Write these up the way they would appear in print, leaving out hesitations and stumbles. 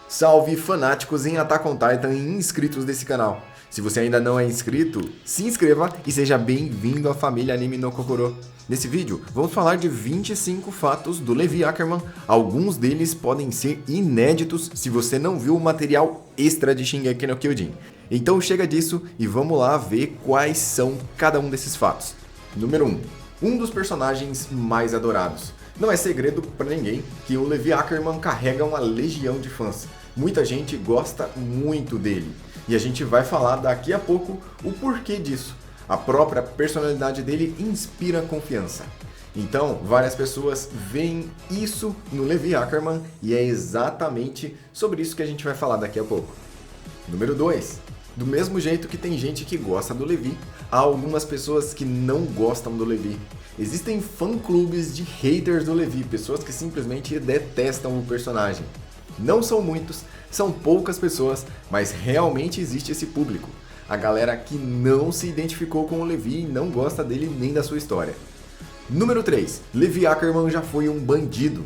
Salve fanáticos em Attack on Titan e inscritos desse canal. Se você ainda não é inscrito, se inscreva e seja bem-vindo à família Anime no Kokoro. Nesse vídeo, vamos falar de 25 fatos do Levi Ackerman. Alguns deles podem ser inéditos se você não viu o material extra de Shingeki no Kyojin. Então chega disso e vamos lá ver quais são cada um desses fatos. Número 1. Um dos personagens mais adorados. Não é segredo para ninguém que o Levi Ackerman carrega uma legião de fãs. Muita gente gosta muito dele. E a gente vai falar daqui a pouco o porquê disso. A própria personalidade dele inspira confiança. Então, várias pessoas veem isso no Levi Ackerman e é exatamente sobre isso que a gente vai falar daqui a pouco. Número 2. Do mesmo jeito que tem gente que gosta do Levi, há algumas pessoas que não gostam do Levi. Existem fã-clubes de haters do Levi, pessoas que simplesmente detestam o personagem. Não são muitos, são poucas pessoas, mas realmente existe esse público. A galera que não se identificou com o Levi e não gosta dele nem da sua história. Número 3. Levi Ackerman já foi um bandido.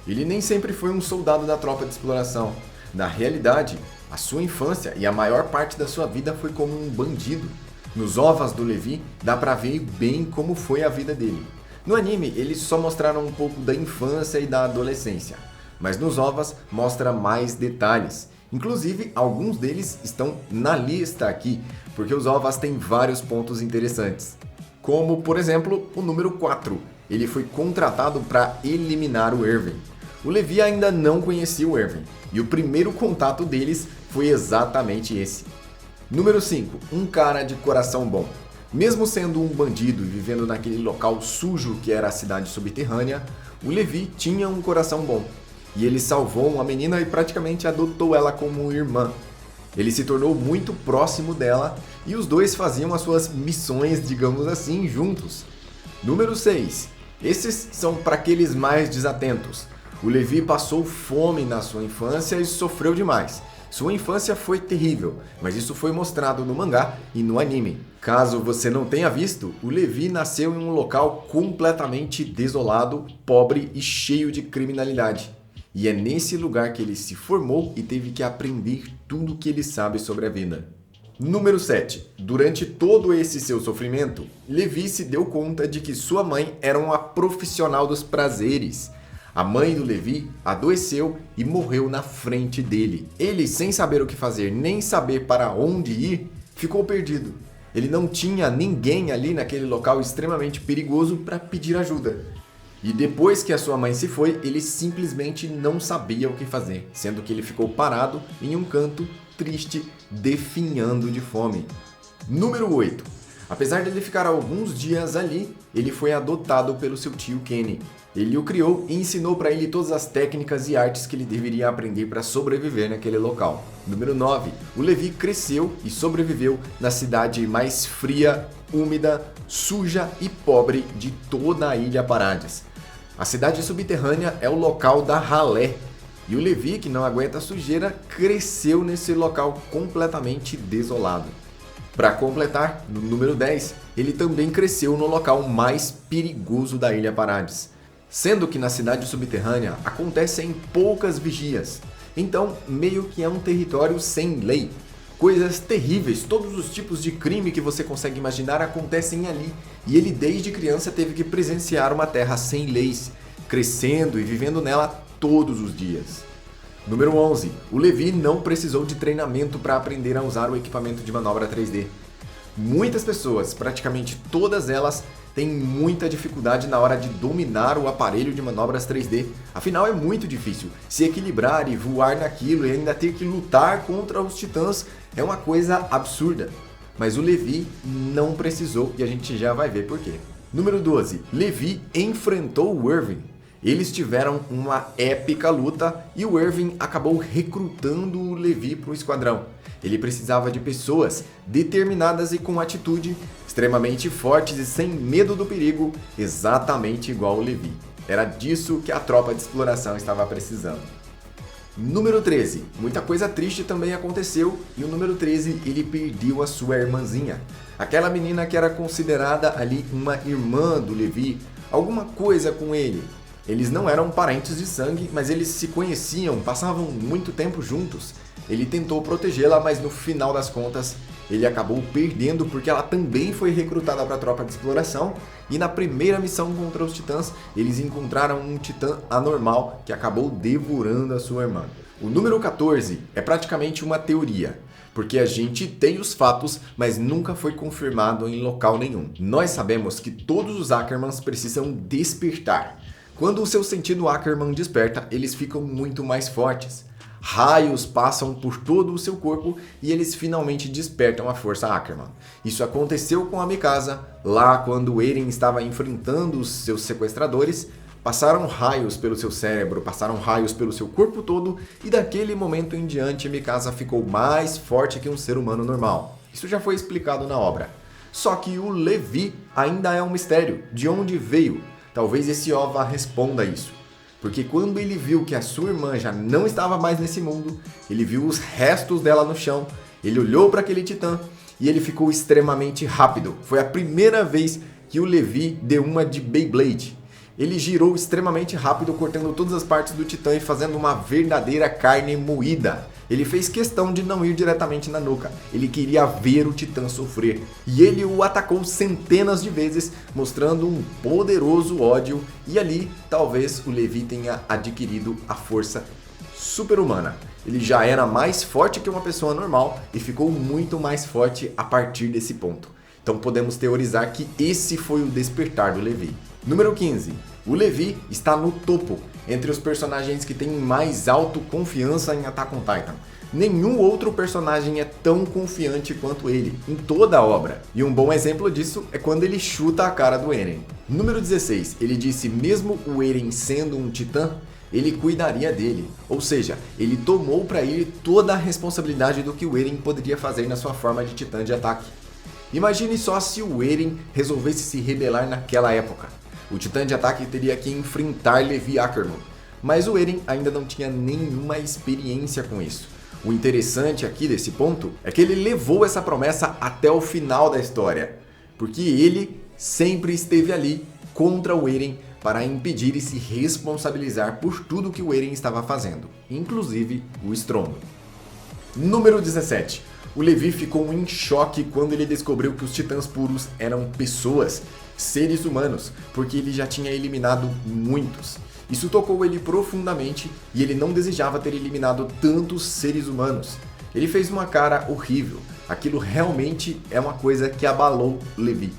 Ele nem sempre foi um soldado da tropa de exploração. Na realidade, a sua infância e a maior parte da sua vida foi como um bandido. Nos OVAs do Levi, dá pra ver bem como foi a vida dele. No anime, eles só mostraram um pouco da infância e da adolescência. Mas nos OVAs mostra mais detalhes. Inclusive, alguns deles estão na lista aqui, porque os OVAs têm vários pontos interessantes. Como, por exemplo, o número 4. Ele foi contratado para eliminar o Erwin. O Levi ainda não conhecia o Erwin, e o primeiro contato deles foi exatamente esse. Número 5. Um cara de coração bom. Mesmo sendo um bandido e vivendo naquele local sujo que era a cidade subterrânea, o Levi tinha um coração bom. E ele salvou uma menina e praticamente adotou ela como irmã. Ele se tornou muito próximo dela e os dois faziam as suas missões, digamos assim, juntos. Número 6. Esses são para aqueles mais desatentos. O Levi passou fome na sua infância e sofreu demais. Sua infância foi terrível, mas isso foi mostrado no mangá e no anime. Caso você não tenha visto, o Levi nasceu em um local completamente desolado, pobre e cheio de criminalidade. E é nesse lugar que ele se formou e teve que aprender tudo o que ele sabe sobre a vida. Número 7. Durante todo esse seu sofrimento, Levi se deu conta de que sua mãe era uma profissional dos prazeres. A mãe do Levi adoeceu e morreu na frente dele. Ele, sem saber o que fazer, nem saber para onde ir, ficou perdido. Ele não tinha ninguém ali naquele local extremamente perigoso para pedir ajuda. E depois que a sua mãe se foi, ele simplesmente não sabia o que fazer, sendo que ele ficou parado em um canto, triste, definhando de fome. Número 8. Apesar de ele ficar alguns dias ali, ele foi adotado pelo seu tio Kenny. Ele o criou e ensinou para ele todas as técnicas e artes que ele deveria aprender para sobreviver naquele local. Número 9. O Levi cresceu e sobreviveu na cidade mais fria, úmida, suja e pobre de toda a Ilha Parades. A cidade subterrânea é o local da ralé. E o Levi, que não aguenta a sujeira, cresceu nesse local completamente desolado. Para completar, no número 10, ele também cresceu no local mais perigoso da Ilha Parades. Sendo que na cidade subterrânea acontecem poucas vigias, então meio que é um território sem lei. Coisas terríveis, todos os tipos de crime que você consegue imaginar acontecem ali, e ele desde criança teve que presenciar uma terra sem leis, crescendo e vivendo nela todos os dias. Número 11. O Levi não precisou de treinamento para aprender a usar o equipamento de manobra 3D. Muitas pessoas, praticamente todas elas, têm muita dificuldade na hora de dominar o aparelho de manobras 3D. Afinal, é muito difícil. Se equilibrar e voar naquilo e ainda ter que lutar contra os titãs é uma coisa absurda. Mas o Levi não precisou e a gente já vai ver por quê. Número 12. Levi enfrentou o Erwin. Eles tiveram uma épica luta e o Erwin acabou recrutando o Levi para o esquadrão. Ele precisava de pessoas determinadas e com atitude, extremamente fortes e sem medo do perigo, exatamente igual o Levi. Era disso que a tropa de exploração estava precisando. Número 13. Muita coisa triste também aconteceu e o número 13 ele perdeu a sua irmãzinha. Aquela menina que era considerada ali uma irmã do Levi, alguma coisa com ele. Eles não eram parentes de sangue, mas eles se conheciam, passavam muito tempo juntos. Ele tentou protegê-la, mas no final das contas, ele acabou perdendo porque ela também foi recrutada para a tropa de exploração. E na primeira missão contra os titãs, eles encontraram um titã anormal que acabou devorando a sua irmã. O número 14 é praticamente uma teoria, porque a gente tem os fatos, mas nunca foi confirmado em local nenhum. Nós sabemos que todos os Ackermans precisam despertar. Quando o seu sentido Ackerman desperta, eles ficam muito mais fortes. Raios passam por todo o seu corpo e eles finalmente despertam a força Ackerman. Isso aconteceu com a Mikasa, lá quando Eren estava enfrentando os seus sequestradores. Passaram raios pelo seu cérebro, passaram raios pelo seu corpo todo e daquele momento em diante Mikasa ficou mais forte que um ser humano normal. Isso já foi explicado na obra. Só que o Levi ainda é um mistério. De onde veio? Talvez esse OVA responda isso. Porque quando ele viu que a sua irmã já não estava mais nesse mundo, ele viu os restos dela no chão, ele olhou para aquele titã e ele ficou extremamente rápido. Foi a primeira vez que o Levi deu uma de Beyblade. Ele girou extremamente rápido, cortando todas as partes do titã e fazendo uma verdadeira carne moída. Ele fez questão de não ir diretamente na nuca, ele queria ver o titã sofrer. E ele o atacou centenas de vezes, mostrando um poderoso ódio. E ali, talvez o Levi tenha adquirido a força super-humana. Ele já era mais forte que uma pessoa normal e ficou muito mais forte a partir desse ponto. Então podemos teorizar que esse foi o despertar do Levi. Número 15. O Levi está no topo, entre os personagens que têm mais autoconfiança em Attack on Titan. Nenhum outro personagem é tão confiante quanto ele, em toda a obra. E um bom exemplo disso é quando ele chuta a cara do Eren. Número 16. Ele disse mesmo o Eren sendo um titã, ele cuidaria dele. Ou seja, ele tomou para ele toda a responsabilidade do que o Eren poderia fazer na sua forma de titã de ataque. Imagine só se o Eren resolvesse se rebelar naquela época. O titã de ataque teria que enfrentar Levi Ackerman, mas o Eren ainda não tinha nenhuma experiência com isso. O interessante aqui desse ponto é que ele levou essa promessa até o final da história, porque ele sempre esteve ali contra o Eren para impedir e se responsabilizar por tudo que o Eren estava fazendo, inclusive o estrondo. Número 17. O Levi ficou em choque quando ele descobriu que os titãs puros eram pessoas, seres humanos, porque ele já tinha eliminado muitos. Isso tocou ele profundamente e ele não desejava ter eliminado tantos seres humanos. Ele fez uma cara horrível. Aquilo realmente é uma coisa que abalou Levi.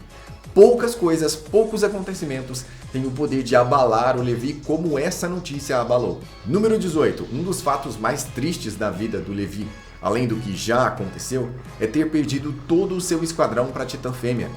Poucas coisas, poucos acontecimentos têm o poder de abalar o Levi como essa notícia abalou. Número 18. Um dos fatos mais tristes da vida do Levi, além do que já aconteceu, é ter perdido todo o seu esquadrão para Titã Fêmea.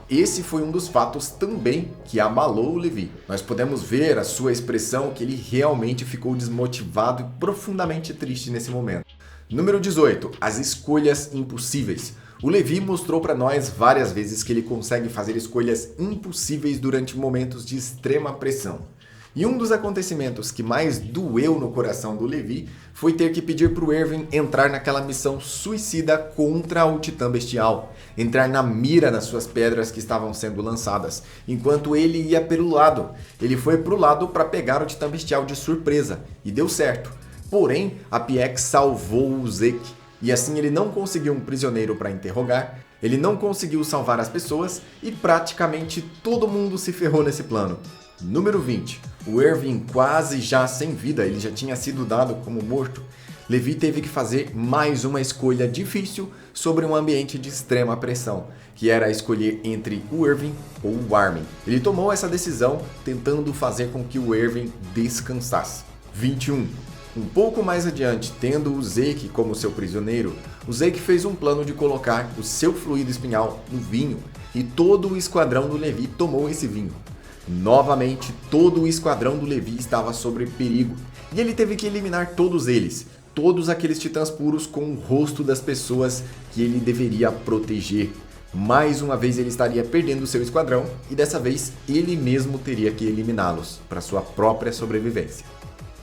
Esse foi um dos fatos também que abalou o Levi. Nós podemos ver a sua expressão que ele realmente ficou desmotivado e profundamente triste nesse momento. Número 18. As escolhas impossíveis. O Levi mostrou para nós várias vezes que ele consegue fazer escolhas impossíveis durante momentos de extrema pressão. E um dos acontecimentos que mais doeu no coração do Levi foi ter que pedir para o Erwin entrar naquela missão suicida contra o Titã Bestial, entrar na mira das suas pedras que estavam sendo lançadas, enquanto ele ia pelo lado. Ele foi para o lado para pegar o Titã Bestial de surpresa, e deu certo. Porém, a Pieck salvou o Zeke, e assim ele não conseguiu um prisioneiro para interrogar, ele não conseguiu salvar as pessoas, e praticamente todo mundo se ferrou nesse plano. Número 20. O Erwin quase já sem vida, ele já tinha sido dado como morto. Levi teve que fazer mais uma escolha difícil sobre um ambiente de extrema pressão, que era escolher entre o Erwin ou o Armin. Ele tomou essa decisão tentando fazer com que o Erwin descansasse. 21. Um pouco mais adiante, tendo o Zeke como seu prisioneiro, o Zeke fez um plano de colocar o seu fluido espinhal no vinho, e todo o esquadrão do Levi tomou esse vinho. Novamente, todo o esquadrão do Levi estava sob perigo, e ele teve que eliminar todos eles, todos aqueles titãs puros com o rosto das pessoas que ele deveria proteger. Mais uma vez ele estaria perdendo seu esquadrão, e dessa vez ele mesmo teria que eliminá-los, para sua própria sobrevivência.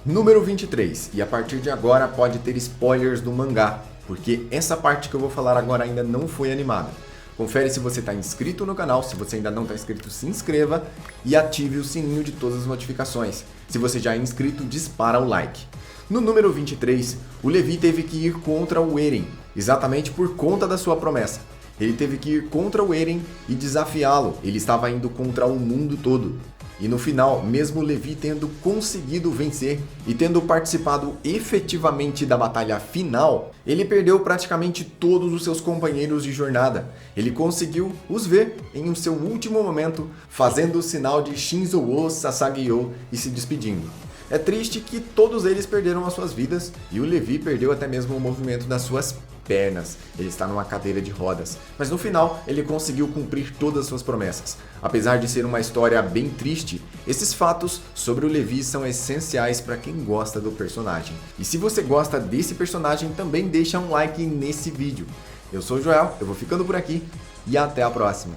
Número 23, e a partir de agora pode ter spoilers do mangá, porque essa parte que eu vou falar agora ainda não foi animada. Confere se você está inscrito no canal, se você ainda não está inscrito, se inscreva e ative o sininho de todas as notificações. Se você já é inscrito, dispara o like. No número 23, o Levi teve que ir contra o Eren, exatamente por conta da sua promessa. Ele teve que ir contra o Eren e desafiá-lo, ele estava indo contra o mundo todo. E no final, mesmo Levi tendo conseguido vencer e tendo participado efetivamente da batalha final, ele perdeu praticamente todos os seus companheiros de jornada. Ele conseguiu os ver em um seu último momento, fazendo o sinal de Shinzo-o Sasage-o e se despedindo. É triste que todos eles perderam as suas vidas e o Levi perdeu até mesmo o movimento das suas pernas. Ele está numa cadeira de rodas. Mas no final, ele conseguiu cumprir todas as suas promessas. Apesar de ser uma história bem triste, esses fatos sobre o Levi são essenciais para quem gosta do personagem. E se você gosta desse personagem, também deixa um like nesse vídeo. Eu sou o Joel, eu vou ficando por aqui e até a próxima.